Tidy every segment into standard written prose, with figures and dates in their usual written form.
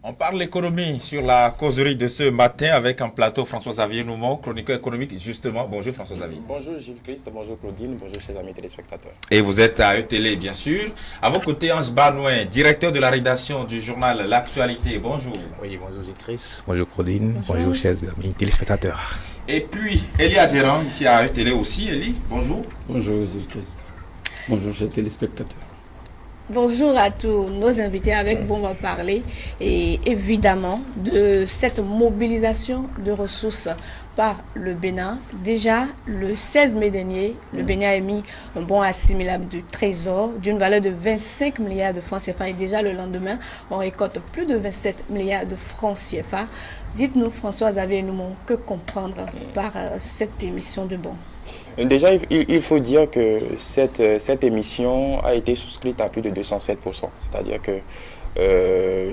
On parle économie sur la causerie de ce matin avec un plateau François-Xavier Noumon, chroniqueur économique justement. Bonjour François-Xavier. Bonjour Gilles Christ, bonjour Claudine, bonjour chers amis téléspectateurs. Et vous êtes à ETélé bien sûr. À vos côtés Ange Banouin, directeur de la rédaction du journal L'Actualité. Bonjour. Oui, bonjour Gilles Christ, bonjour Claudine, bonjour chers amis téléspectateurs. Et puis Elie Adjéran ici à ETélé aussi. Elie, bonjour. Bonjour Gilles Christ, bonjour chers téléspectateurs. Bonjour à tous nos invités avec vous on va parler et évidemment de cette mobilisation de ressources par le Bénin. Déjà le 16 mai dernier, le Bénin a émis un bon assimilable du trésor d'une valeur de 25 milliards de francs CFA et déjà le lendemain on récolte plus de 27 milliards de francs CFA. Dites-nous François-Xavier Noumon, que comprendre par cette émission de bons? Déjà, il faut dire que cette émission a été souscrite à plus de 207%. C'est-à-dire que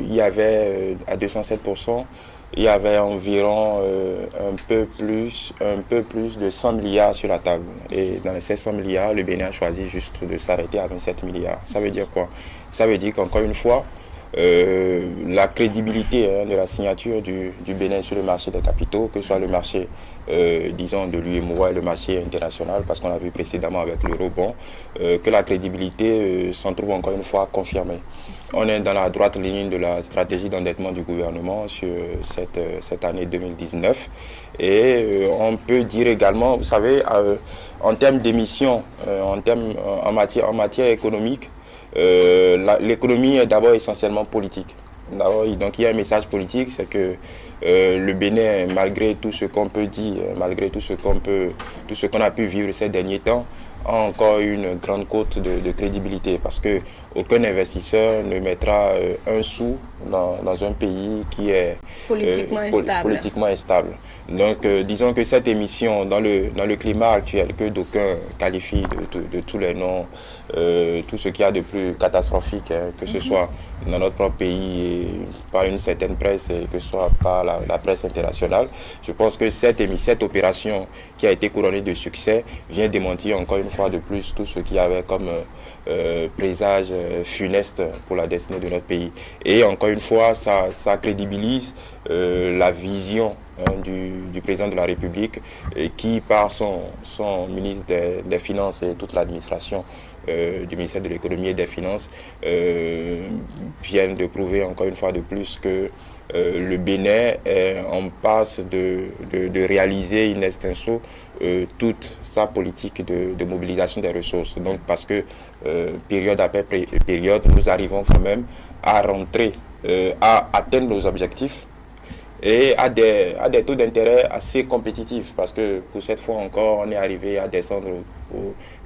il y avait à 207%, il y avait environ un peu plus de 100 milliards sur la table. Et dans ces 100 milliards, le Bénin a choisi juste de s'arrêter à 27 milliards. Ça veut dire quoi? Ça veut dire qu'encore une fois, la crédibilité de la signature du Bénin sur le marché des capitaux, que ce soit le marché disons de l'UEMOA et le marché international, parce qu'on l'a vu précédemment avec l'eurobond, que la crédibilité s'en trouve encore une fois confirmée. On est dans la droite ligne de la stratégie d'endettement du gouvernement sur cette année 2019 et on peut dire également, vous savez, en termes d'émissions, en matière économique, l'économie est d'abord essentiellement politique. Donc il y a un message politique, c'est que le Bénin, malgré tout ce qu'on peut dire, malgré tout ce qu'on a pu vivre ces derniers temps, a encore une grande cote de crédibilité parce que aucun investisseur ne mettra un sou dans un pays qui est politiquement instable. Donc disons que cette émission, dans le climat actuel que d'aucuns qualifient de tous les noms, tout ce qu'il y a de plus catastrophique, que ce soit dans notre propre pays et par une certaine presse et que ce soit par la presse internationale, je pense que cette opération qui a été couronnée de succès vient démentir encore une fois de plus tout ce qu'il y avait comme présage funeste pour la destinée de notre pays. Et encore une fois, ça crédibilise la vision du président de la République qui, par son ministre des Finances et toute l'administration du ministère de l'économie et des finances, viennent de prouver encore une fois de plus que le Bénin est en passe de réaliser in extenso toute sa politique de mobilisation des ressources. Donc parce que période après période, nous arrivons quand même à rentrer, à atteindre nos objectifs et à des taux d'intérêt assez compétitifs parce que pour cette fois encore, on est arrivé à descendre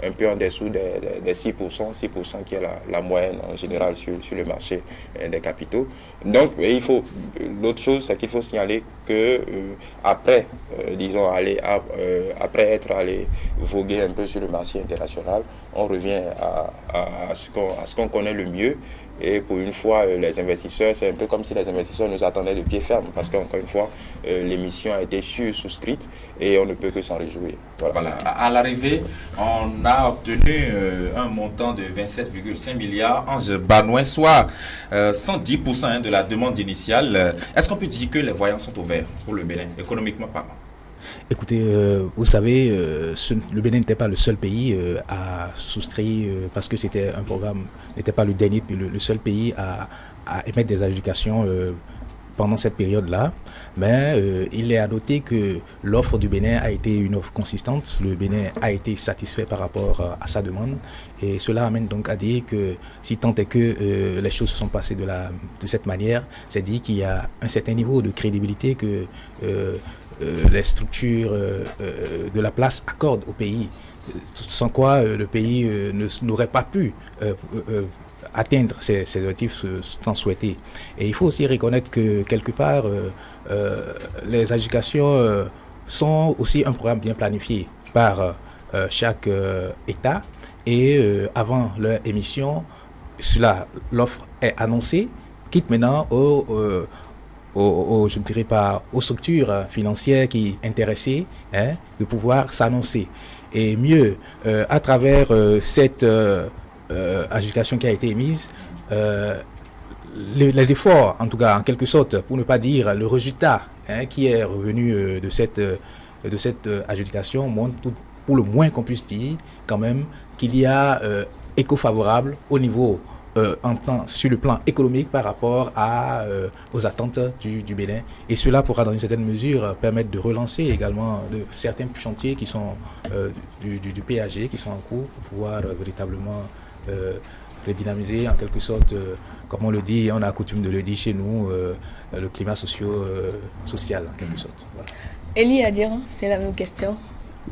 un peu en dessous des 6% qui est la moyenne en général sur le marché des capitaux. Donc, l'autre chose, c'est qu'il faut signaler que après être allé voguer un peu sur le marché international, on revient à ce qu'on connaît le mieux. Et pour une fois, les investisseurs, c'est un peu comme si les investisseurs nous attendaient de pied ferme parce qu'encore une fois, l'émission a été souscrite et on ne peut que s'en réjouir. Voilà. À l'arrivée, on a obtenu un montant de 27,5 milliards en Banouin, soit 110% de la demande initiale. Est-ce qu'on peut dire que les voyants sont ouverts pour le Bénin, économiquement parlant? Écoutez, vous savez, le Bénin n'était pas le seul pays à souscrire, parce que c'était un programme, n'était pas le dernier, le seul pays à émettre des adjudications pendant cette période-là. Mais il est à noter que l'offre du Bénin a été une offre consistante. Le Bénin a été satisfait par rapport à sa demande. Et cela amène donc à dire que si tant est que les choses se sont passées de cette manière, c'est dit qu'il y a un certain niveau de crédibilité que les structures de la place accordent au pays, sans quoi le pays n'aurait pas pu atteindre ses objectifs tant souhaités. Et il faut aussi reconnaître que quelque part, les adjudications sont aussi un programme bien planifié par chaque État et avant leur émission, l'offre est annoncée, quitte maintenant je ne dirais pas aux structures financières qui intéressées de pouvoir s'annoncer. Et mieux, à travers cette adjudication qui a été émise, les efforts, en tout cas, en quelque sorte, pour ne pas dire le résultat qui est revenu de cette adjudication, montre pour le moins qu'on puisse dire, quand même, qu'il y a écho favorable au niveau sur le plan économique par rapport aux attentes du Bénin. Et cela pourra, dans une certaine mesure, permettre de relancer également certains chantiers qui sont du PAG, qui sont en cours, pour pouvoir véritablement redynamiser, en quelque sorte, comme on le dit, on a coutume de le dire chez nous, le climat social, en quelque sorte. Voilà. Elie Adiran, c'est la même question.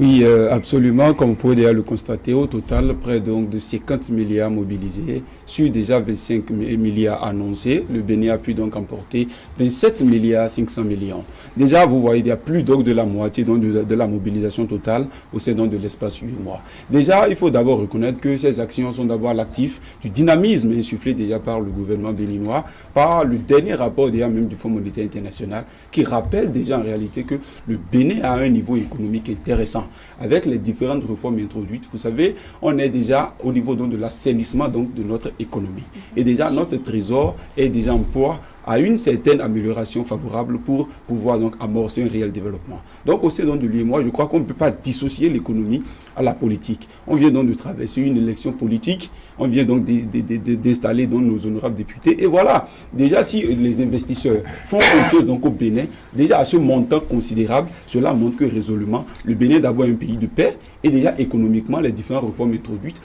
Oui, absolument. Comme vous pouvez déjà le constater, au total, près donc de 50 milliards mobilisés sur déjà 25 milliards annoncés. Le Bénin a pu donc emporter 27 milliards 500 millions. Déjà, vous voyez, il y a plus donc de la moitié donc de la mobilisation totale au sein de l'espace 8 mois. Déjà, il faut d'abord reconnaître que ces actions sont d'abord l'actif du dynamisme insufflé déjà par le gouvernement béninois, par le dernier rapport déjà même du Fonds monétaire international, qui rappelle déjà en réalité que le Bénin a un niveau économique intéressant. Avec les différentes réformes introduites, vous savez, on est déjà au niveau donc de l'assainissement donc de notre économie. Et déjà, notre trésor est déjà en proie à une certaine amélioration favorable pour pouvoir donc amorcer un réel développement. Donc au sein de l'UEMOA, je crois qu'on ne peut pas dissocier l'économie à la politique. On vient donc de traverser une élection politique, on vient donc d'installer donc nos honorables députés. Et voilà, déjà si les investisseurs font confiance donc au Bénin, déjà à ce montant considérable, cela montre que résolument, le Bénin est d'abord un pays de paix et déjà économiquement, les différentes réformes introduites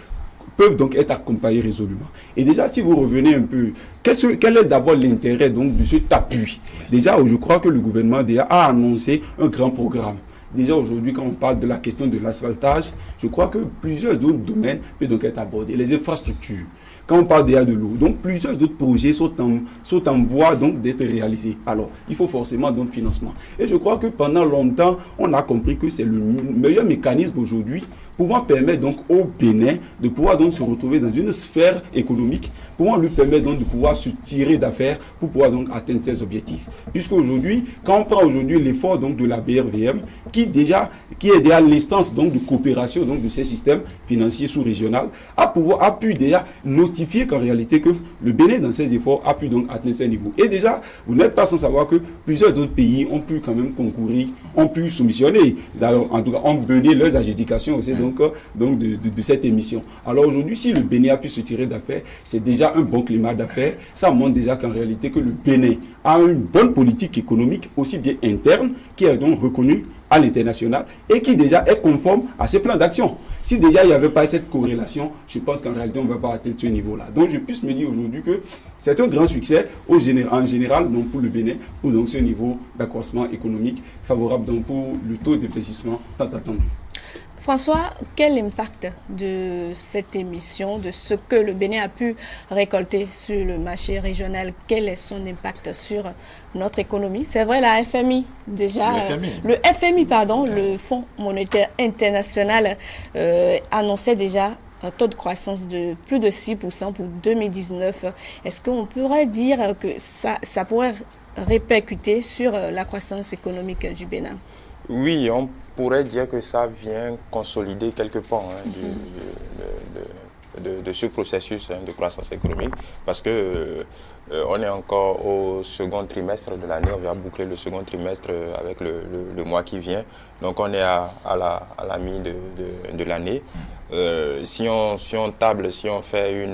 peuvent donc être accompagnés résolument. Et déjà, si vous revenez un peu, quel est d'abord l'intérêt donc de cet appui? Déjà, je crois que le gouvernement déjà a annoncé un grand programme. Déjà aujourd'hui, quand on parle de la question de l'asphaltage, je crois que plusieurs autres domaines peuvent donc être abordés. Les infrastructures, quand on parle déjà de l'eau, donc plusieurs autres projets sont en voie donc d'être réalisés. Alors, il faut forcément donc financement. Et je crois que pendant longtemps, on a compris que c'est le meilleur mécanisme aujourd'hui pouvant permettre donc au Bénin de pouvoir donc se retrouver dans une sphère économique, pouvant lui permettre donc de pouvoir se tirer d'affaires pour pouvoir donc atteindre ses objectifs. Puisqu'aujourd'hui, quand on prend aujourd'hui l'effort donc de la BRVM, qui est déjà l'instance donc de coopération donc de ces systèmes financiers sous-régionaux, a pu déjà notifier qu'en réalité que le Bénin dans ses efforts a pu donc atteindre ces niveaux. Et déjà, vous n'êtes pas sans savoir que plusieurs autres pays ont pu quand même concourir, ont pu soumissionner, en tout cas ont mené leurs adjudications aussi de cette émission. Alors aujourd'hui, si le Bénin a pu se tirer d'affaires, c'est déjà un bon climat d'affaires. Ça montre déjà qu'en réalité que le Bénin a une bonne politique économique, aussi bien interne, qui est donc reconnue à l'international et qui déjà est conforme à ces plans d'action. Si déjà il n'y avait pas cette corrélation, je pense qu'en réalité on ne va pas atteindre ce niveau-là. Donc je puisse me dire aujourd'hui que c'est un grand succès en général donc pour le Bénin, pour donc ce niveau d'accroissement économique favorable donc pour le taux d'investissement tant attendu. François, quel impact de cette émission, de ce que le Bénin a pu récolter sur le marché régional, quel est son impact sur notre économie? C'est vrai, la FMI, déjà, le Fonds monétaire international annonçait déjà un taux de croissance de plus de 6% pour 2019. Est-ce qu'on pourrait dire que ça pourrait répercuter sur la croissance économique du Bénin? Oui, on pourrait dire que ça vient consolider quelques pans de ce processus de croissance économique, parce que on est encore au second trimestre de l'année, on va boucler le second trimestre avec le mois qui vient, donc on est à la mi de l'année. Si on table, si on fait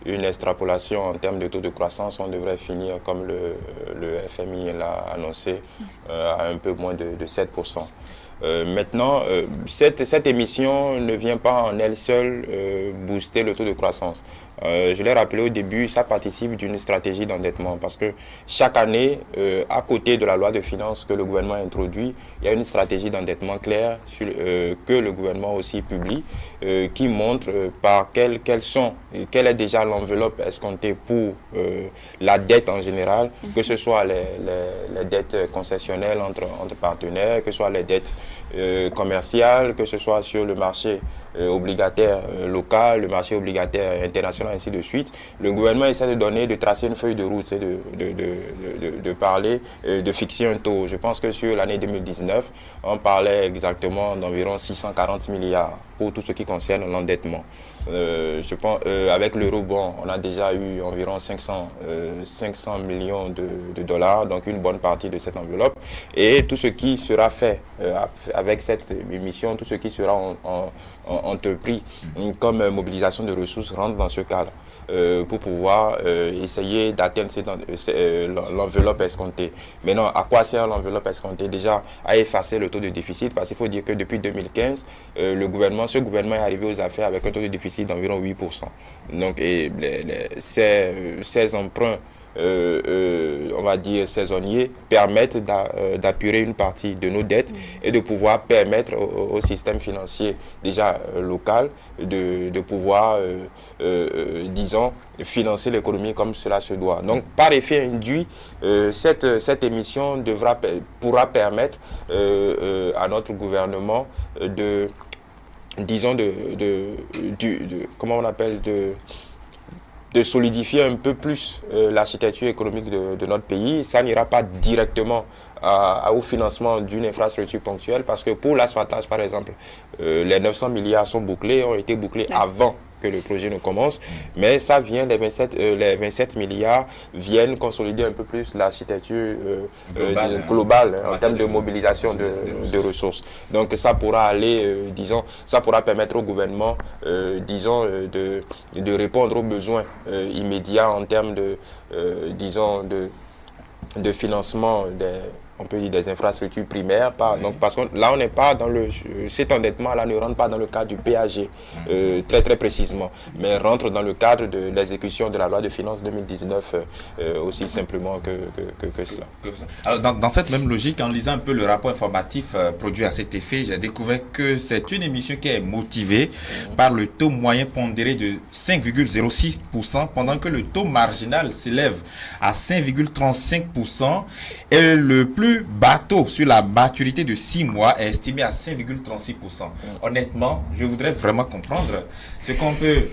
une extrapolation en termes de taux de croissance, on devrait finir comme le FMI l'a annoncé, à un peu moins de 7%. Maintenant, cette émission ne vient pas en elle seule booster le taux de croissance. Je l'ai rappelé au début, ça participe d'une stratégie d'endettement parce que chaque année, à côté de la loi de finances que le gouvernement a introduit, il y a une stratégie d'endettement claire que le gouvernement aussi publie qui montre quelle est déjà l'enveloppe escomptée pour la dette en général, que ce soit les dettes concessionnelles entre partenaires, que ce soit les dettes commercial, que ce soit sur le marché obligataire local, le marché obligataire international, ainsi de suite. Le gouvernement essaie de tracer une feuille de route, de parler, de fixer un taux. Je pense que sur l'année 2019, on parlait exactement d'environ 640 milliards pour tout ce qui concerne l'endettement. Je pense avec l'eurobond, on a déjà eu environ 500 millions de dollars, donc une bonne partie de cette enveloppe. Et tout ce qui sera fait avec cette émission, tout ce qui sera entrepris comme mobilisation de ressources rentre dans ce cadre. Pour pouvoir essayer d'atteindre l'enveloppe escomptée. Maintenant, à quoi sert l'enveloppe escomptée? Déjà, à effacer le taux de déficit, parce qu'il faut dire que depuis 2015, ce gouvernement est arrivé aux affaires avec un taux de déficit d'environ 8%. Donc, ces emprunts, on va dire saisonniers, permettent d'apurer une partie de nos dettes et de pouvoir permettre au système financier déjà local de pouvoir, disons, financer l'économie comme cela se doit. Donc, par effet induit, cette émission pourra permettre à notre gouvernement comment on appelle, de solidifier un peu plus l'architecture économique de notre pays. Ça n'ira pas directement au financement d'une infrastructure ponctuelle, parce que pour l'asphaltage, par exemple, les 900 milliards ont été bouclés avant que le projet ne commence, mais ça vient, les 27 milliards viennent consolider un peu plus l'architecture globale en termes de mobilisation de ressources. Donc ça pourra aller, ça pourra permettre au gouvernement, de répondre aux besoins immédiats en termes de financement on peut dire des infrastructures primaires, donc parce que là on n'est pas dans cet endettement-là ne rentre pas dans le cadre du PAG très très précisément, mais rentre dans le cadre de l'exécution de la loi de finances 2019 aussi simplement que cela. Alors dans cette même logique, en lisant un peu le rapport informatif produit à cet effet, j'ai découvert que c'est une émission qui est motivée par le taux moyen pondéré de 5,06%, pendant que le taux marginal s'élève à 5,35%, et le plus bateau sur la maturité de 6 mois est estimé à 5,36%. Honnêtement, je voudrais vraiment comprendre ce qu'on peut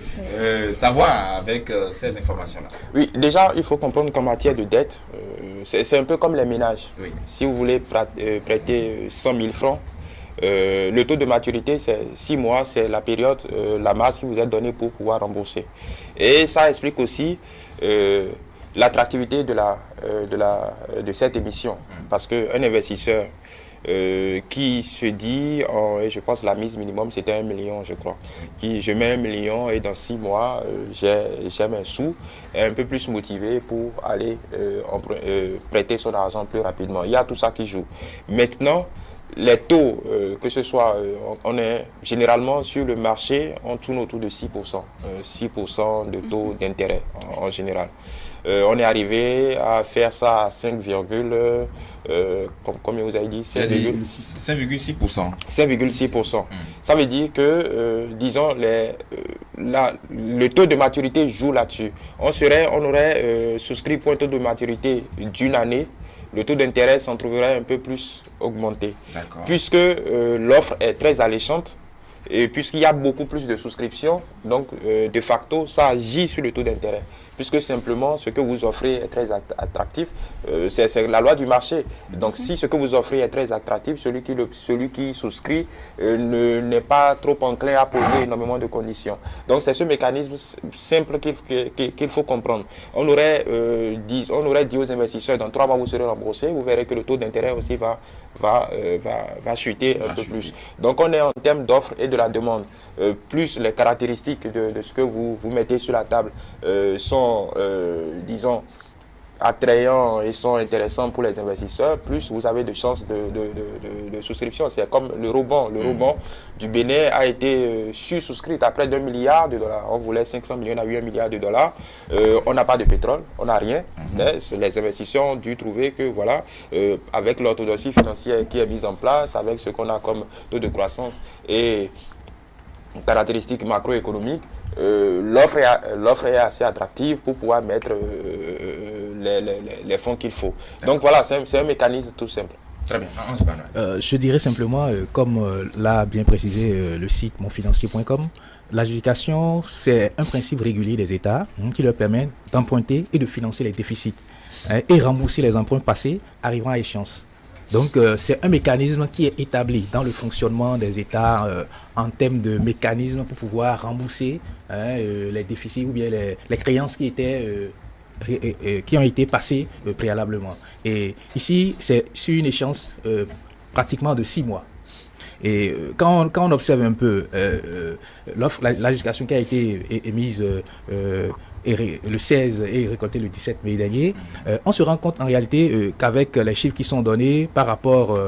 savoir avec ces informations-là. Oui, déjà, il faut comprendre qu'en matière de dette, c'est un peu comme les ménages. Oui. Si vous voulez prêter 100 000 francs, le taux de maturité, c'est 6 mois, c'est la période, la marge qui vous est donnée pour pouvoir rembourser. Et ça explique aussi l'attractivité de cette émission, parce qu'un investisseur qui se dit, et je pense que la mise minimum c'était 1 million, je crois, je mets 1 million et dans 6 mois j'ai mes sous, est un peu plus motivé pour aller prêter son argent plus rapidement. Il y a tout ça qui joue. Maintenant, les taux, que ce soit, on est généralement sur le marché, on tourne autour de 6%, 6% de taux d'intérêt en général. On est arrivé à faire ça à 5, combien vous avez dit, 5,6%. 5,6%. Ça veut dire que, disons, le taux de maturité joue là-dessus. On aurait souscrit pour un taux de maturité d'une année, le taux d'intérêt s'en trouverait un peu plus augmenté. Puisque l'offre est très alléchante, et puisqu'il y a beaucoup plus de souscriptions, donc de facto, ça agit sur le taux d'intérêt. Puisque simplement, ce que vous offrez est très attractif, c'est la loi du marché. Donc si ce que vous offrez est très attractif, celui qui souscrit n'est pas trop enclin à poser énormément de conditions. Donc c'est ce mécanisme simple qu'il faut comprendre. On aurait dit aux investisseurs, dans 3 mois vous serez remboursé, vous verrez que le taux d'intérêt aussi va chuter un peu plus. Donc on est en termes d'offre et de la demande. Plus les caractéristiques de ce que vous mettez sur la table sont, disons, attrayants et sont intéressants pour les investisseurs, plus vous avez de chances de souscription. C'est comme l'eurobond. L'eurobond du Bénin a été souscrit à près d'1 milliard de dollars. On voulait 500 millions, on a eu 1 milliard de dollars. On n'a pas de pétrole, on n'a rien. Mais les investisseurs ont dû trouver que, voilà, avec l'orthodoxie financière qui est mise en place, avec ce qu'on a comme taux de croissance et caractéristiques macroéconomiques, l'offre est assez attractive pour pouvoir mettre les fonds qu'il faut. Donc voilà, c'est un mécanisme tout simple. Très bien. Ange Banois. Je dirais simplement, comme l'a bien précisé le site monfinancier.com, l'adjudication, c'est un principe régulier des États qui leur permet d'emprunter et de financer les déficits et rembourser les emprunts passés arrivant à échéance. Donc, c'est un mécanisme qui est établi dans le fonctionnement des États en termes de mécanismes pour pouvoir rembourser les déficits ou bien les créances qui ont été passées préalablement. Et ici, c'est sur une échéance pratiquement de 6 mois. Et quand on observe un peu l'adjudication qui a été émise le 16 et récoltée le 17 mai dernier, on se rend compte en réalité qu'avec les chiffres qui sont donnés par rapport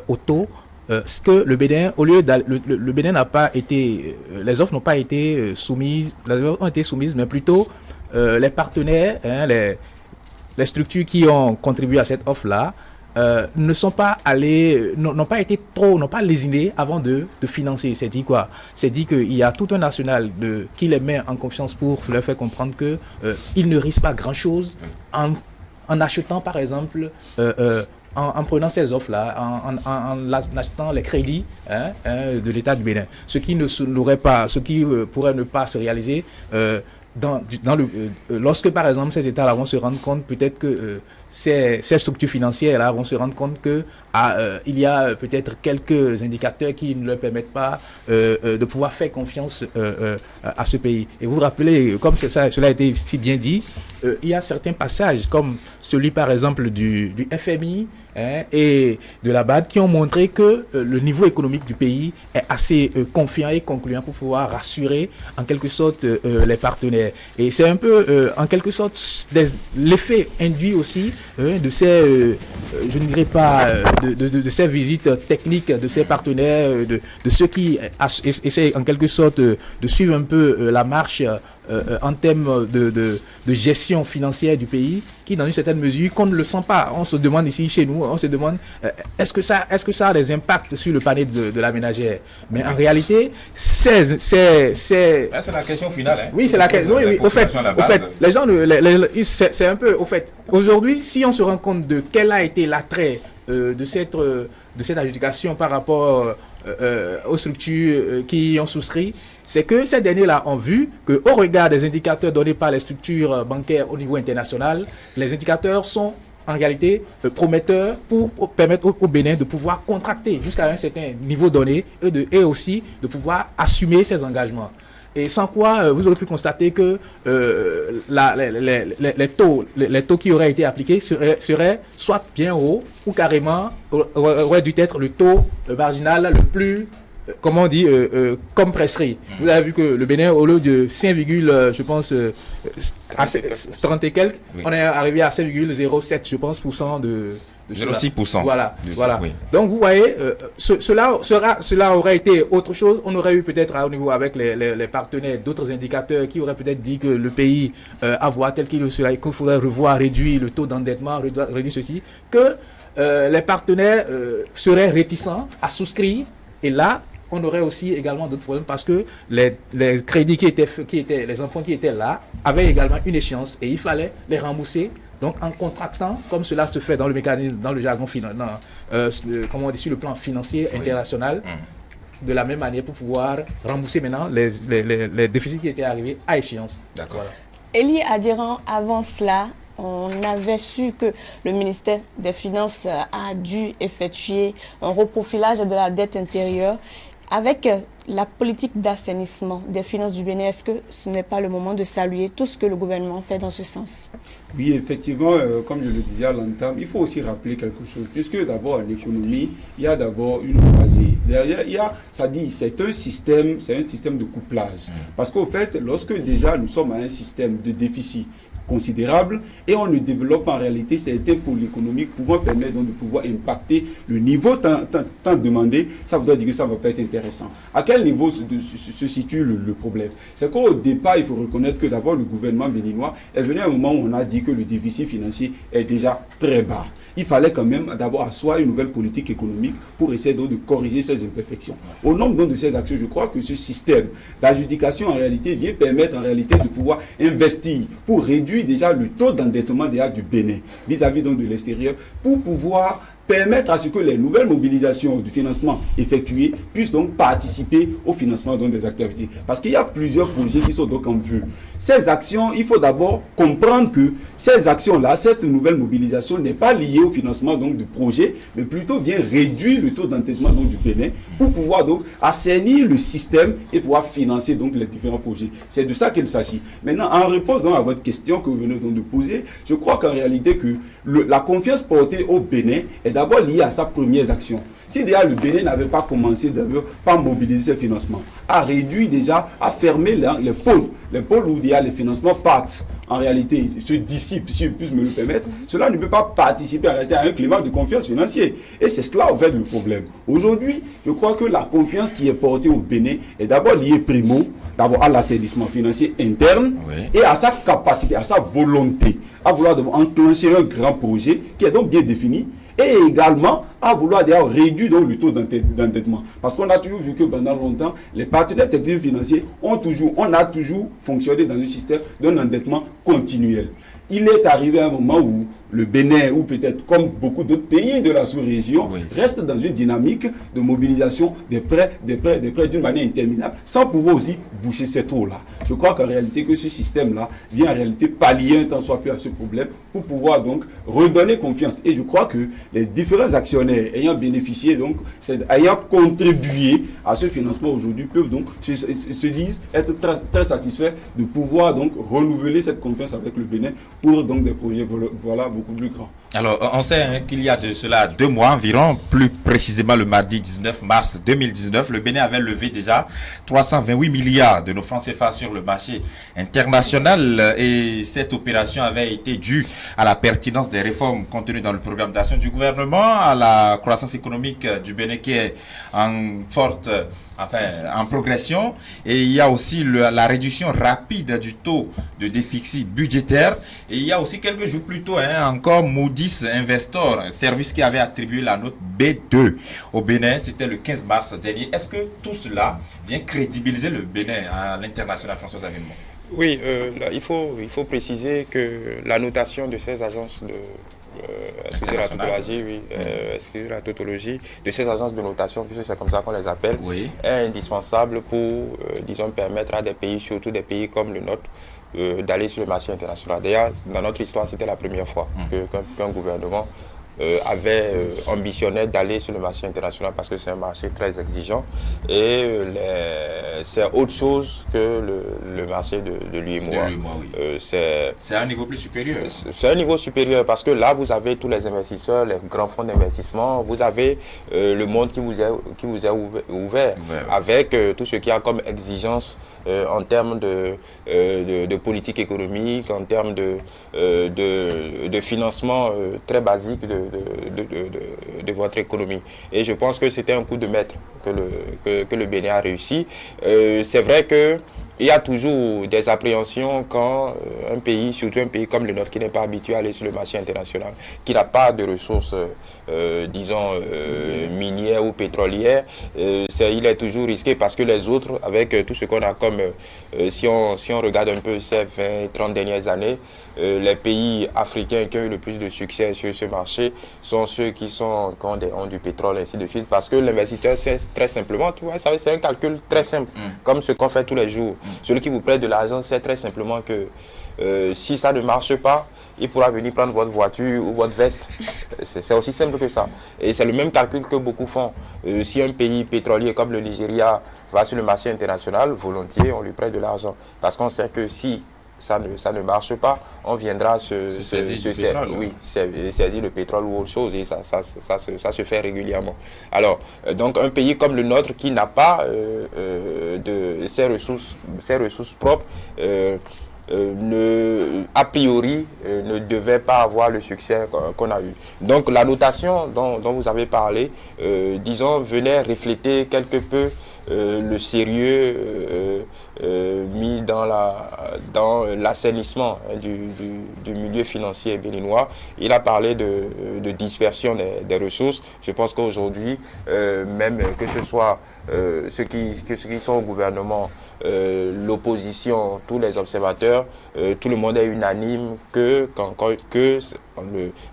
au taux, ce que le Bénin, au lieu le Bénin n'a pas été, les offres n'ont pas été soumises, les offres ont été soumises, mais plutôt les partenaires, les structures qui ont contribué à cette offre-là, ne sont pas allés, n'ont pas été trop, n'ont pas lésiné avant de financer. C'est dit quoi? C'est dit qu'il y a tout un national qui les met en confiance pour leur faire comprendre qu'ils ne risquent pas grand-chose en achetant, par exemple, en prenant ces offres-là, en achetant les crédits de l'État du Bénin. Ce qui pourrait ne pas se réaliser lorsque, par exemple, ces États-là vont se rendre compte, peut-être que ces structures financières-là vont se rendre compte que il y a peut-être quelques indicateurs qui ne leur permettent pas de pouvoir faire confiance à ce pays. Et vous vous rappelez, comme cela a été si bien dit, il y a certains passages, comme celui, par exemple, du FMI et de la BAD, qui ont montré que le niveau économique du pays est assez confiant et concluant pour pouvoir rassurer, en quelque sorte, les partenaires. Et c'est un peu, en quelque sorte, l'effet induit aussi de ces, je ne dirais pas, de ces visites techniques de ces partenaires, de ceux qui essaient en quelque sorte de suivre un peu la marche en termes de gestion financière du pays, qui dans une certaine mesure, qu'on ne le sent pas. On se demande ici, chez nous, on se demande est-ce que ça a des impacts sur le panier de la ménagère. Mais en réalité, c'est la question finale. Hein. Oui, c'est la question. Oui, au fait, les gens, c'est un peu, au fait, aujourd'hui, si on se rend compte de quel a été l'attrait de cette adjudication par rapport aux structures qui ont souscrit, c'est que ces derniers-là ont vu qu'au regard des indicateurs donnés par les structures bancaires au niveau international, les indicateurs sont en réalité prometteurs pour permettre au Bénin de pouvoir contracter jusqu'à un certain niveau donné et aussi de pouvoir assumer ses engagements. Et sans quoi, vous aurez pu constater que les taux qui auraient été appliqués seraient soit bien hauts ou carrément auraient dû être le taux marginal le plus, comment on dit, compresserie. Vous avez vu que le Bénin, au lieu de 5, je pense, à 30 et quelques, oui, on est arrivé à 5,07, je pense, de 0,6%. Voilà. Oui. Donc vous voyez, cela aurait été autre chose. On aurait eu peut-être au niveau avec les partenaires d'autres indicateurs qui auraient peut-être dit que le pays à voir tel qu'il sera, qu'il faudrait revoir, réduire le taux d'endettement, réduire ceci, que les partenaires seraient réticents à souscrire. Et là, on aurait aussi également d'autres problèmes parce que les crédits les emprunts qui étaient là avaient également une échéance et il fallait les rembourser. Donc, en contractant, comme cela se fait dans le mécanisme, dans le jargon comment on dit, sur le plan financier international, de la même manière pour pouvoir rembourser maintenant les déficits qui étaient arrivés à échéance. D'accord. Voilà. Elie Adiran, avant cela, on avait su que le ministère des Finances a dû effectuer un reprofilage de la dette intérieure. Avec la politique d'assainissement des finances du Bénin, est-ce que ce n'est pas le moment de saluer tout ce que le gouvernement fait dans ce sens? Oui, effectivement, comme je le disais à l'entame, il faut aussi rappeler quelque chose, puisque d'abord en économie, il y a d'abord une croisée. Derrière, c'est un système de couplage. Parce qu'au fait, lorsque déjà nous sommes à un système de déficit considérable et on ne développe en réalité certains pôles économiques pouvant permettre donc de pouvoir impacter le niveau tant demandé, ça voudrait dire que ça ne va pas être intéressant. À quel niveau se situe le problème? C'est qu'au départ, il faut reconnaître que d'abord le gouvernement béninois est venu à un moment où on a dit que le déficit financier est déjà très bas. Il fallait quand même d'abord asseoir une nouvelle politique économique pour essayer donc de corriger ces imperfections. Au nombre donc de ces actions, je crois que ce système d'adjudication en réalité vient permettre en réalité de pouvoir investir pour réduire déjà le taux d'endettement du Bénin vis-à-vis donc de l'extérieur pour pouvoir permettre à ce que les nouvelles mobilisations du financement effectuées puissent donc participer au financement donc des activités. Parce qu'il y a plusieurs projets qui sont donc en vue. Ces actions, il faut d'abord comprendre que ces actions-là, cette nouvelle mobilisation n'est pas liée au financement donc du projet, mais plutôt vient réduire le taux d'endettement donc du Bénin pour pouvoir donc assainir le système et pouvoir financer donc les différents projets. C'est de ça qu'il s'agit. Maintenant, en réponse donc à votre question que vous venez donc de poser, je crois qu'en réalité que la confiance portée au Bénin est d'abord liée à sa première action. Si déjà le Bénin n'avait pas commencé par mobiliser ses financements, à réduire déjà, à fermer les pôles où déjà les financements partent, en réalité, se dissipent, si je puis me le permettre, cela ne peut pas participer en réalité à un climat de confiance financière. Et c'est cela, en fait, le problème. Aujourd'hui, je crois que la confiance qui est portée au Bénin est d'abord liée, d'abord à l'assainissement financier interne, oui, et à sa capacité, à sa volonté, à vouloir enclencher un grand projet qui est donc bien défini, et également à vouloir d'ailleurs réduire donc le taux d'endettement. Parce qu'on a toujours vu que pendant longtemps, les partenaires techniques financiers on a toujours fonctionné dans un système d'un endettement continuel. Il est arrivé un moment où le Bénin, ou peut-être comme beaucoup d'autres pays de la sous-région, oui, reste dans une dynamique de mobilisation des prêts d'une manière interminable, sans pouvoir aussi boucher ces trous-là. Je crois qu'en réalité, que ce système-là vient en réalité pallier un tant soit peu à ce problème pour pouvoir donc redonner confiance. Et je crois que les différents actionnaires ayant bénéficié, donc, ayant contribué à ce financement aujourd'hui, peuvent donc se disent être très, très satisfaits de pouvoir donc renouveler cette confiance avec le Bénin pour donc des projets voilà, beaucoup plus grands. Alors, on sait qu'il y a de cela 2 mois environ, plus précisément le mardi 19 mars 2019, le Bénin avait levé déjà 328 milliards de nos francs CFA sur le marché international et cette opération avait été due à la pertinence des réformes contenues dans le programme d'action du gouvernement, à la croissance économique du Bénin qui est en progression, et il y a aussi la réduction rapide du taux de déficit budgétaire, et il y a aussi quelques jours plus tôt encore Moody's Investor, un service qui avait attribué la note B2 au Bénin, c'était le 15 mars dernier. Est-ce que tout cela vient crédibiliser le Bénin à l'international, François Xavier Mbon? Oui, il faut préciser que la notation de ces agences de la tautologie de ces agences de notation, puisque c'est comme ça qu'on les appelle, oui, est indispensable pour, disons, permettre à des pays, surtout des pays comme le nôtre, d'aller sur le marché international. D'ailleurs, dans notre histoire, c'était la première fois qu'un gouvernement avait ambitionné d'aller sur le marché international parce que c'est un marché très exigeant et c'est autre chose que le marché de l'UEMOA. Oui. C'est un niveau plus supérieur. C'est un niveau supérieur parce que là, vous avez tous les investisseurs, les grands fonds d'investissement, vous avez le monde qui vous est ouvert avec tout ce qu'il y a comme exigence en termes de politique économique, en termes de financement très basique de votre économie. Et je pense que c'était un coup de maître que le Bénin a réussi. C'est vrai que il y a toujours des appréhensions quand un pays, surtout un pays comme le nôtre, qui n'est pas habitué à aller sur le marché international, qui n'a pas de ressources, disons, minières ou pétrolières, il est toujours risqué parce que les autres, avec tout ce qu'on a comme, si on regarde un peu ces 20-30 dernières années, les pays africains qui ont eu le plus de succès sur ce marché sont ceux qui ont du pétrole, ainsi de suite, parce que l'investisseur sait très simplement, tu vois, c'est un calcul très simple, comme ce qu'on fait tous les jours. Celui qui vous prête de l'argent sait très simplement que si ça ne marche pas, il pourra venir prendre votre voiture ou votre veste. C'est aussi simple que ça. Et c'est le même calcul que beaucoup font. Si un pays pétrolier comme le Nigeria va sur le marché international, volontiers, on lui prête de l'argent. Parce qu'on sait que si ça ne marche pas, on viendra saisir le pétrole ou autre chose, et ça se fait régulièrement. Alors, donc un pays comme le nôtre qui n'a pas ses ressources propres, a priori ne devait pas avoir le succès qu'on a eu. Donc la notation dont vous avez parlé, disons, venait refléter quelque peu le sérieux mis dans l'assainissement du milieu financier béninois. Il a parlé de dispersion des ressources. Je pense qu'aujourd'hui, même que ce soit ceux qui sont au gouvernement, l'opposition, tous les observateurs, tout le monde est unanime que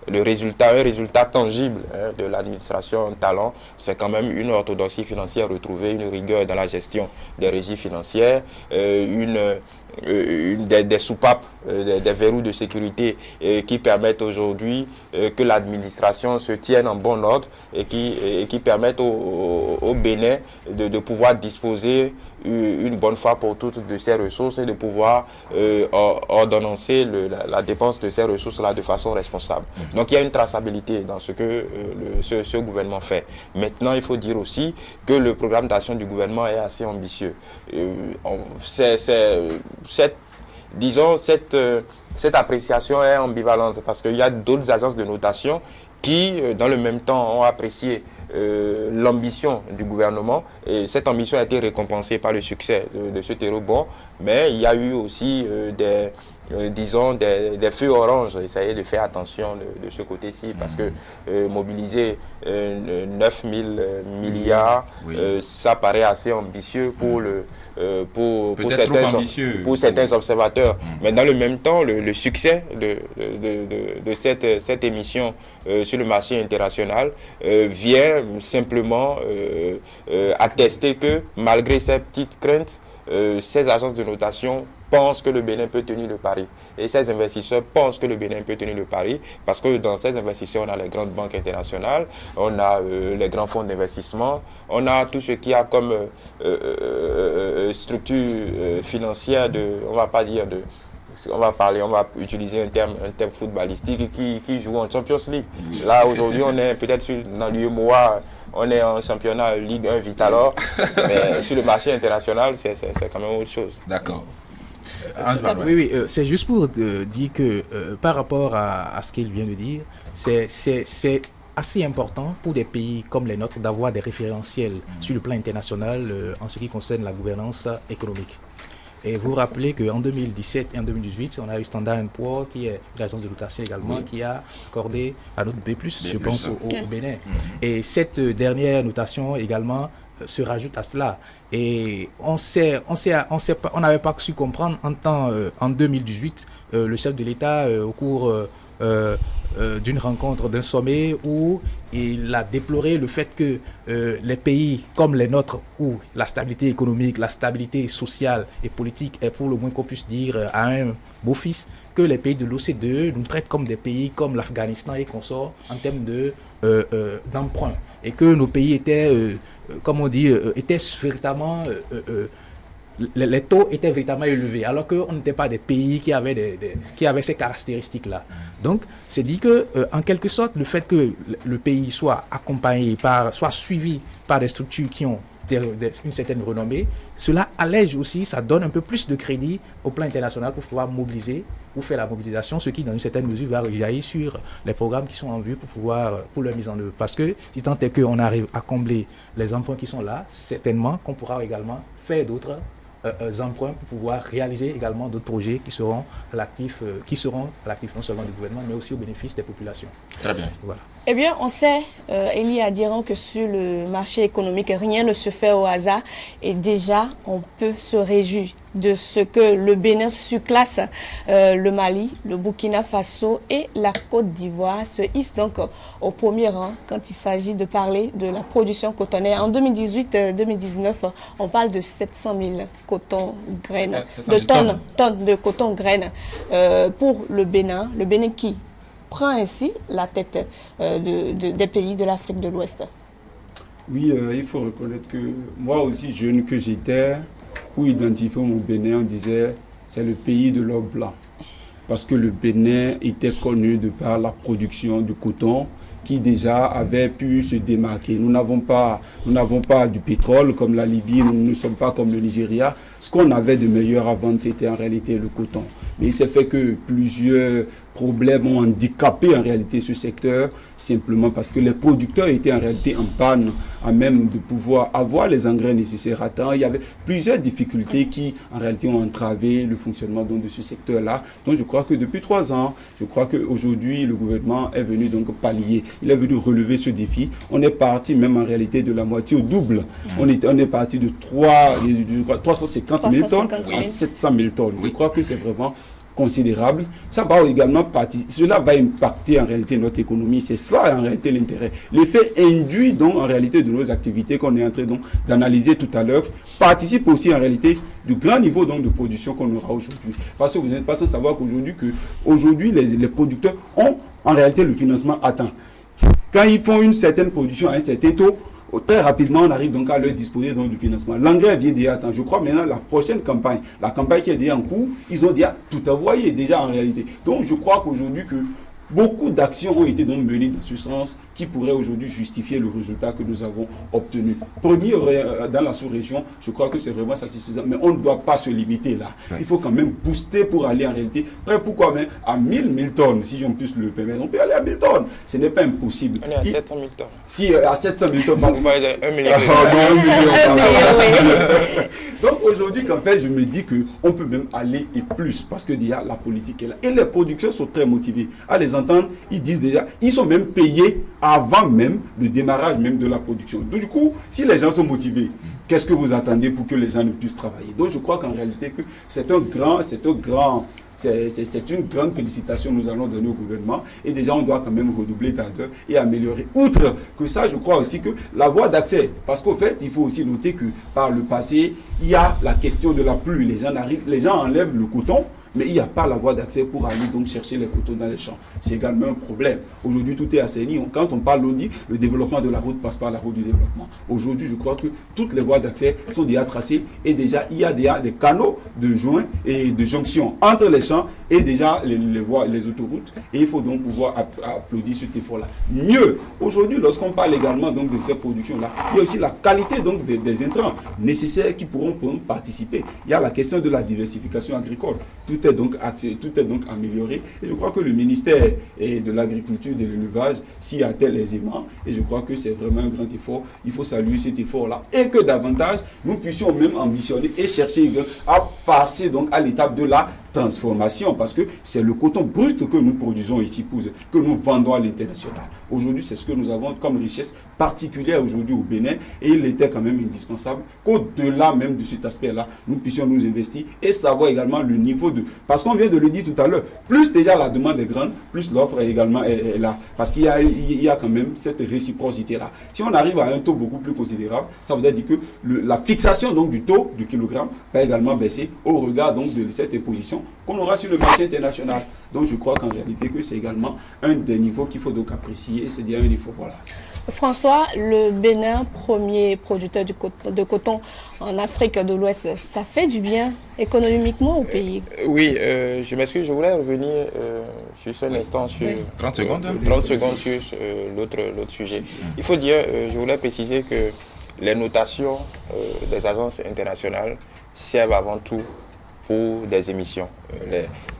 le résultat, un résultat tangible de l'administration Talon, c'est quand même une orthodoxie financière retrouvée, une rigueur dans la gestion des régies financières, des soupapes, des verrous de sécurité qui permettent aujourd'hui que l'administration se tienne en bon ordre et qui permettent au Bénin de pouvoir disposer une bonne fois pour toutes de ces ressources et de pouvoir ordonnancer la dépense de ces ressources-là de façon responsable. Donc il y a une traçabilité dans ce que ce gouvernement fait. Maintenant, il faut dire aussi que le programme d'action du gouvernement est assez ambitieux. Cette appréciation est ambivalente parce qu'il y a d'autres agences de notation qui, dans le même temps, ont apprécié l'ambition du gouvernement et cette ambition a été récompensée par le succès de ce terreau-bon, mais il y a eu aussi des feux oranges. Essayez de faire attention de ce côté-ci parce que mobiliser 9 000 milliards, ça paraît assez ambitieux pour certains observateurs. Mais dans le même temps, le succès de cette émission sur le marché international vient simplement attester que malgré ces petites craintes, ces agences de notation pensent que le Bénin peut tenir le pari. Et ces investisseurs pensent que le Bénin peut tenir le pari parce que dans ces investisseurs, on a les grandes banques internationales, on a les grands fonds d'investissement, on a tout ce qu'il y a comme structure financière on va utiliser un terme footballistique qui joue en Champions League. Là, aujourd'hui, on est peut-être dans l'UEMOA, on est en championnat Ligue 1 Vitalor, mais sur le marché international, c'est quand même autre chose. D'accord. Oui, c'est juste pour dire que par rapport à ce qu'il vient de dire, c'est assez important pour des pays comme les nôtres d'avoir des référentiels sur le plan international en ce qui concerne la gouvernance économique. Et vous rappelez qu'en 2017 et en 2018, on a eu Standard & Poor's, qui est l'agence de notation également, qui a accordé la note B+, je pense, au Bénin. Et cette dernière notation également se rajoute à cela. Et on n'avait pas su comprendre en 2018, le chef de l'État, au cours d'une rencontre, d'un sommet, où il a déploré le fait que les pays comme les nôtres, où la stabilité économique, la stabilité sociale et politique est pour le moins qu'on puisse dire à un beau-fils, que les pays de l'OCDE nous traitent comme des pays comme l'Afghanistan et consorts en termes d'emprunt. Et que nos pays étaient, étaient véritablement... les taux étaient véritablement élevés, alors qu'on n'était pas des pays qui avaient ces caractéristiques-là. Donc, c'est dit que, en quelque sorte, le fait que le pays soit accompagné soit suivi par des structures qui ont une certaine renommée, cela allège aussi, ça donne un peu plus de crédit au plan international pour pouvoir mobiliser, pour faire la mobilisation, ce qui, dans une certaine mesure, va rejaillir sur les programmes qui sont en vue pour leur mise en œuvre. Parce que, si tant est qu'on arrive à combler les emprunts qui sont là, certainement qu'on pourra également faire d'autres emprunts pour pouvoir réaliser également d'autres projets qui seront à l'actif non seulement du gouvernement, mais aussi au bénéfice des populations. Très bien. Voilà. Eh bien, on sait, Elie Adiran, que sur le marché économique, rien ne se fait au hasard. Et déjà, on peut se réjouir de ce que le Bénin surclasse le Mali, le Burkina Faso et la Côte d'Ivoire se hissent donc au premier rang quand il s'agit de parler de la production cotonnière. En 2018-2019, on parle de 700 000 coton-graines, tonnes de coton-graines pour le Bénin qui prend ainsi la tête des pays de l'Afrique de l'Ouest. Oui, il faut reconnaître que moi aussi, jeune que j'étais, pour identifier mon Bénin, on disait c'est le pays de l'or blanc. Parce que le Bénin était connu de par la production du coton qui déjà avait pu se démarquer. Nous n'avons pas du pétrole comme la Libye, nous ne sommes pas comme le Nigeria. Ce qu'on avait de meilleur avant, c'était en réalité le coton. Mais il s'est fait que plusieurs problèmes ont handicapé en réalité ce secteur, simplement parce que les producteurs étaient en réalité en panne, à même de pouvoir avoir les engrais nécessaires à temps. Il y avait plusieurs difficultés qui en réalité ont entravé le fonctionnement donc, de ce secteur-là. Donc je crois que depuis 3 ans, je crois qu'aujourd'hui le gouvernement est venu donc pallier. Il est venu relever ce défi. On est parti même en réalité de la moitié au double. On est parti de 350 000 tonnes à 700 000 tonnes. Je crois que c'est vraiment considérable, cela va impacter en réalité notre économie. C'est cela en réalité l'intérêt. L'effet induit donc en réalité de nos activités qu'on est en train d'analyser tout à l'heure participe aussi en réalité du grand niveau donc de production qu'on aura aujourd'hui. Parce que vous n'êtes pas sans savoir qu'aujourd'hui les producteurs ont en réalité le financement atteint. Quand ils font une certaine production à un certain taux, très rapidement, on arrive donc à leur disposer donc du financement. L'engrais vient déjà à temps. Je crois maintenant la prochaine campagne, la campagne qui est déjà en cours, ils ont déjà tout envoyé déjà en réalité. Donc je crois qu'aujourd'hui beaucoup d'actions ont été donc menées dans ce sens qui pourraient aujourd'hui justifier le résultat que nous avons obtenu. Premier, dans la sous-région, je crois que c'est vraiment satisfaisant, mais on ne doit pas se limiter là. Il faut quand même booster pour aller en réalité, pourquoi même à 1000 tonnes, si on puisse le permettre, on peut aller à 1000 tonnes. Ce n'est pas impossible. On est à 700 000 tonnes. Si, à 700 000 tonnes. Vous parlez de 1 million. Donc aujourd'hui, qu'en fait, je me dis qu'on peut même aller et plus, parce que déjà, la politique est là. Et les producteurs sont très motivés. À les entendre, ils disent déjà, ils sont même payés avant même le démarrage même de la production. Donc du coup, si les gens sont motivés, qu'est-ce que vous attendez pour que les gens ne puissent travailler? Donc je crois qu'en réalité, c'est une grande félicitation que nous allons donner au gouvernement. Et déjà, on doit quand même redoubler d'ardeur et améliorer. Outre que ça, je crois aussi que la voie d'accès, parce qu'au fait, il faut aussi noter que par le passé, il y a la question de la pluie. Les gens enlèvent le coton, mais il n'y a pas la voie d'accès pour aller donc chercher les cotons dans les champs. C'est également un problème. Aujourd'hui, tout est assaini. Quand on parle d'audit, le développement de la route passe par la route du développement. Aujourd'hui, je crois que toutes les voies d'accès sont déjà tracées et déjà, il y a déjà des canaux de joint et de jonction entre les champs et déjà les autoroutes. Et il faut donc pouvoir applaudir cet effort-là. Mieux, aujourd'hui, lorsqu'on parle également donc de ces productions-là, il y a aussi la qualité donc des intrants nécessaires qui pourront participer. Il y a la question de la diversification agricole. Tout est donc amélioré. Et je crois que le ministère de l'Agriculture et de l'Élevage s'y attelle aisément. Et je crois que c'est vraiment un grand effort. Il faut saluer cet effort-là. Et que davantage, nous puissions même ambitionner et chercher à passer donc à l'étape de la transformation, parce que c'est le coton brut que nous produisons ici, que nous vendons à l'international. Aujourd'hui, c'est ce que nous avons comme richesse particulière aujourd'hui au Bénin, et il était quand même indispensable qu'au-delà même de cet aspect-là, nous puissions nous investir et savoir également le niveau de... Parce qu'on vient de le dire tout à l'heure, plus déjà la demande est grande, plus l'offre également est là. Parce qu'il y a quand même cette réciprocité-là. Si on arrive à un taux beaucoup plus considérable, ça veut dire que la fixation donc du taux du kilogramme va également baisser au regard donc de cette imposition qu'on aura sur le marché international. Donc je crois qu'en réalité que c'est également un des niveaux qu'il faut donc apprécier et c'est bien un niveau, voilà. François, le Bénin, premier producteur de coton en Afrique de l'Ouest, ça fait du bien économiquement au pays? Oui, je m'excuse, je voulais revenir juste un instant sur 30 secondes, 30 secondes sur l'autre sujet. Il faut dire, je voulais préciser que les notations des agences internationales servent avant tout pour des émissions.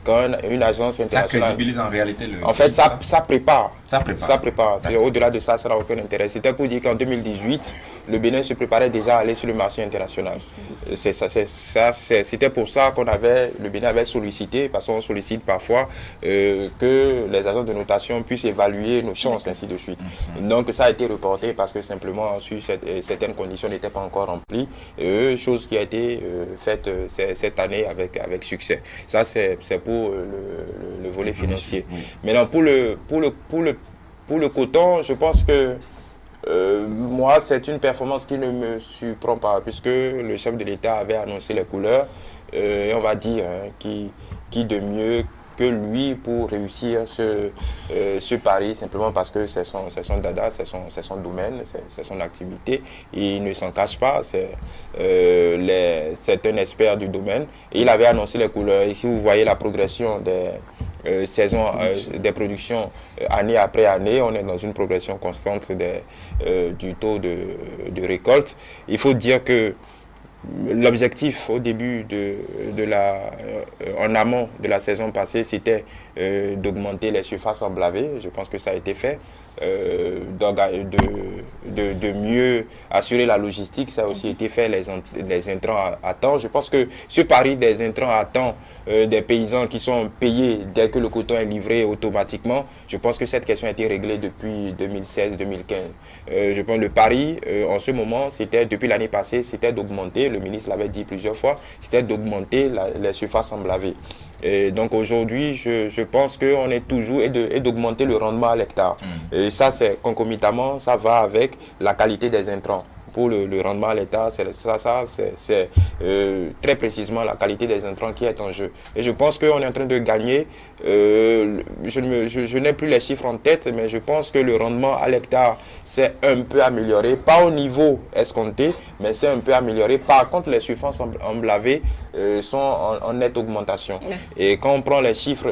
Quand une agence internationale... Ça crédibilise en réalité le... En fait, ça prépare. Ça prépare. Au-delà de ça, ça n'a aucun intérêt. C'était pour dire qu'en 2018, le Bénin se préparait déjà à aller sur le marché international. C'était pour ça le Bénin avait sollicité, parce qu'on sollicite parfois, que les agences de notation puissent évaluer nos chances, ainsi de suite. Donc ça a été reporté parce que simplement, sur certaines conditions n'étaient pas encore remplies, chose qui a été faite cette année avec succès. Ça, c'est pour le volet financier. Maintenant, pour le coton, je pense que moi, c'est une performance qui ne me surprend pas, puisque le chef de l'État avait annoncé les couleurs, et on va dire, qui de mieux que lui pour réussir ce pari, simplement parce que c'est son dada, c'est son domaine, c'est son activité. Il ne s'en cache pas, c'est un expert du domaine. Et il avait annoncé les couleurs. Et si vous voyez la progression des saisons, des productions année après année, on est dans une progression constante du taux de récolte. Il faut dire que l'objectif au début en amont de la saison passée, c'était d'augmenter les surfaces emblavées. Je pense que ça a été fait. De mieux assurer la logistique, ça a aussi été fait, les intrants à temps. Je pense que ce pari des intrants à temps des paysans qui sont payés dès que le coton est livré automatiquement, je pense que cette question a été réglée depuis 2016-2015. Je pense que le pari en ce moment, depuis l'année passée, c'était d'augmenter, le ministre l'avait dit plusieurs fois, c'était d'augmenter les surfaces emblavées. Et donc aujourd'hui, je pense qu'on est toujours et d'augmenter le rendement à l'hectare. Et ça, c'est concomitamment, ça va avec la qualité des intrants. Pour le rendement à l'hectare, c'est très précisément la qualité des intrants qui est en jeu. Et je pense qu'on est en train de gagner, je n'ai plus les chiffres en tête, mais je pense que le rendement à l'hectare s'est un peu amélioré, pas au niveau escompté, mais c'est un peu amélioré. Par contre, les surfaces emblavées sont en nette augmentation. Et quand on prend les chiffres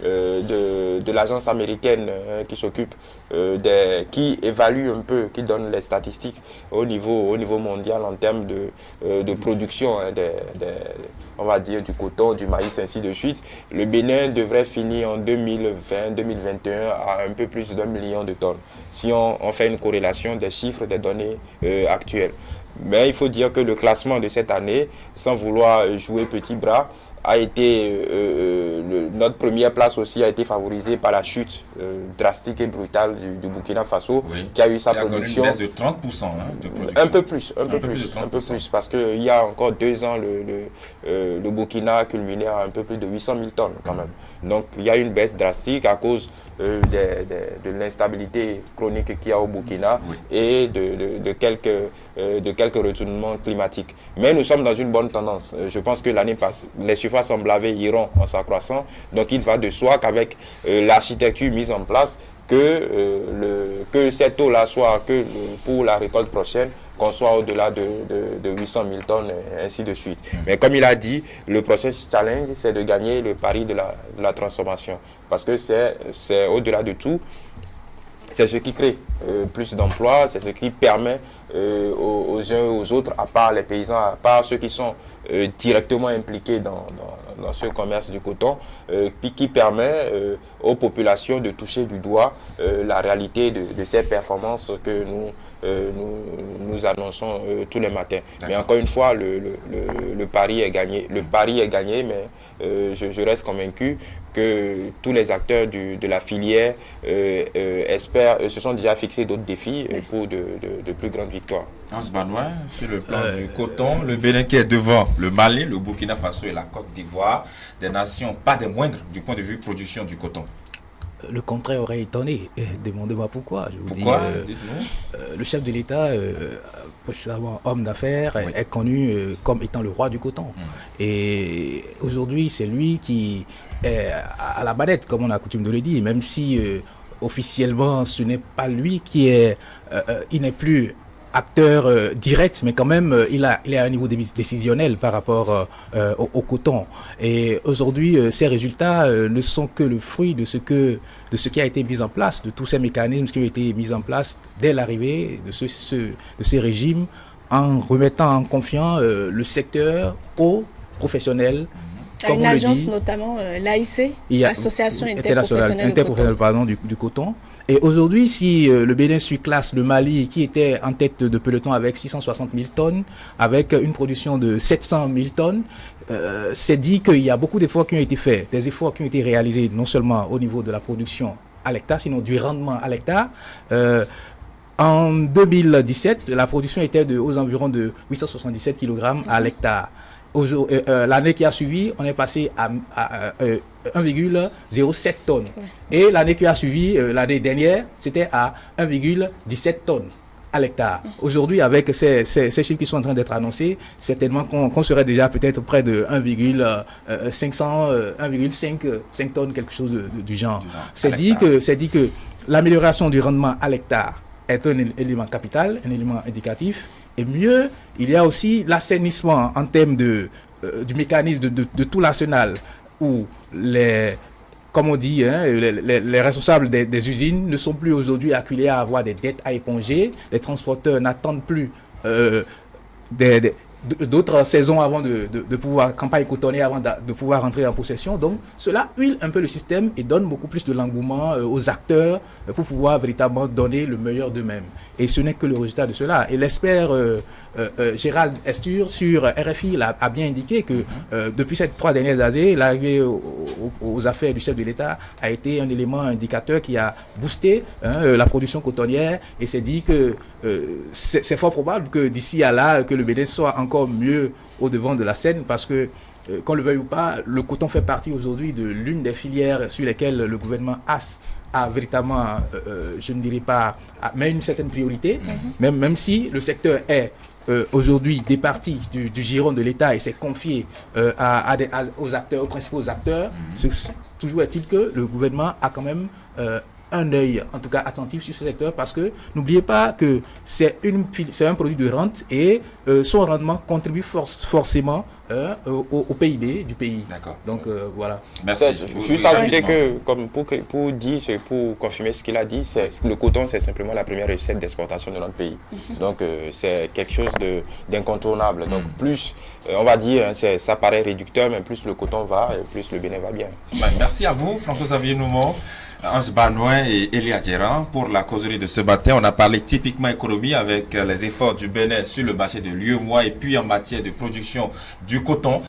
de l'agence américaine qui s'occupe qui évalue un peu, qui donne les statistiques au niveau mondial en termes de production on va dire du coton, du maïs, ainsi de suite. Le Bénin devrait finir en 2020-2021 à un peu plus d'1 million de tonnes, si on fait une corrélation des chiffres des données actuelles. Mais il faut dire que le classement de cette année, sans vouloir jouer petit bras, a été, notre première place aussi a été favorisée par la chute drastique et brutale du Burkina Faso, qui a eu sa production. Une baisse de 30% de production. Un peu plus, parce qu'il y a encore 2 ans, le Burkina culminait à un peu plus de 800 000 tonnes quand même. Donc il y a une baisse drastique à cause de l'instabilité chronique qu'il y a au Burkina et de quelques retournements climatiques. Mais nous sommes dans une bonne tendance. Je pense que l'année passée, les surfaces emblavées iront en s'accroissant. Donc il va de soi qu'avec l'architecture mise en place, que cette eau-là soit que pour la récolte prochaine, qu'on soit au-delà de 800 000 tonnes, et ainsi de suite. Mais comme il a dit, le prochain challenge, c'est de gagner le pari de la transformation. Parce que c'est au-delà de tout, c'est ce qui crée plus d'emplois, c'est ce qui permet aux uns et aux autres, à part les paysans, à part ceux qui sont directement impliqués dans ce commerce du coton, qui permet aux populations de toucher du doigt la réalité de ces performances que nous annonçons tous les matins. Mais encore une fois, le pari est gagné. Le pari est gagné, mais je reste convaincu que tous les acteurs de la filière se sont déjà fixés d'autres défis pour de plus grandes victoires. Hans Banois, sur le plan du coton, le Bénin qui est devant le Mali, le Burkina Faso et la Côte d'Ivoire, des nations pas des moindres du point de vue production du coton. Le contraire aurait étonné. Demandez-moi pourquoi. Pourquoi dites-nous. Le chef de l'État, précisément homme d'affaires, est connu comme étant le roi du coton. Et aujourd'hui, c'est lui qui est à la manette, comme on a coutume de le dire, même si officiellement, ce n'est pas lui qui est... il n'est plus acteur direct, mais quand même, il est à un niveau décisionnel par rapport au coton. Et aujourd'hui, ces résultats ne sont que le fruit de ce qui a été mis en place, de tous ces mécanismes qui ont été mis en place dès l'arrivée de ces régimes, en remettant en confiance le secteur aux professionnels. Comme une agence notamment, l'AIC, l'Association interprofessionnelle du coton. Et aujourd'hui, si le Bénin surclasse le Mali, qui était en tête de peloton avec 660 000 tonnes, avec une production de 700 000 tonnes, c'est dit qu'il y a beaucoup d'efforts qui ont été faits, des efforts qui ont été réalisés non seulement au niveau de la production à l'hectare, sinon du rendement à l'hectare. En 2017, la production était aux environs de 877 kg à l'hectare. L'année qui a suivi, on est passé à 1,07 tonnes. Et l'année qui a suivi, l'année dernière, c'était à 1,17 tonnes à l'hectare. Aujourd'hui, avec ces chiffres qui sont en train d'être annoncés, certainement qu'on serait déjà peut-être près de 1,5 tonnes, quelque chose du genre. C'est dit que l'amélioration du rendement à l'hectare est un élément capital, un élément indicatif. Et mieux, il y a aussi l'assainissement en termes du mécanisme de tout l'arsenal où comme on dit, les responsables des usines ne sont plus aujourd'hui acculés à avoir des dettes à éponger. Les transporteurs n'attendent plus d'autres saisons avant de pouvoir, campagne cotonnière avant de pouvoir rentrer en possession. Donc, cela huile un peu le système et donne beaucoup plus de l'engouement aux acteurs pour pouvoir véritablement donner le meilleur d'eux-mêmes. Et ce n'est que le résultat de cela. Et l'expert Gérald Estur sur RFI a bien indiqué que depuis ces 3 dernières années, l'arrivée aux affaires du chef de l'État a été un élément indicateur qui a boosté la production cotonnière, et c'est dit que c'est fort probable que d'ici à là, que le Bénin soit encore mieux au devant de la scène, parce que qu'on le veuille ou pas, le coton fait partie aujourd'hui de l'une des filières sur lesquelles le gouvernement a véritablement, je ne dirais pas, mais une certaine priorité, même si le secteur est aujourd'hui départi du giron de l'État et s'est confié aux acteurs, aux principaux acteurs. Toujours est-il que le gouvernement a quand même un œil, en tout cas attentif sur ce secteur, parce que n'oubliez pas que c'est un produit de rente et son rendement contribue forcément au PIB du pays. D'accord. Donc voilà. Merci. Juste ajouter que, comme pour confirmer ce qu'il a dit, le coton c'est simplement la première recette d'exportation de notre pays. Donc c'est quelque chose d'incontournable. Donc plus, on va dire, ça paraît réducteur, mais plus le coton va, et plus le Bénin va bien. Merci à vous, François-Xavier Noumon, Ange Banouin et Elia Djeran pour la causerie de ce matin. On a parlé typiquement économie avec les efforts du Bénin sur le marché de l'UEMOA et puis en matière de production du coton.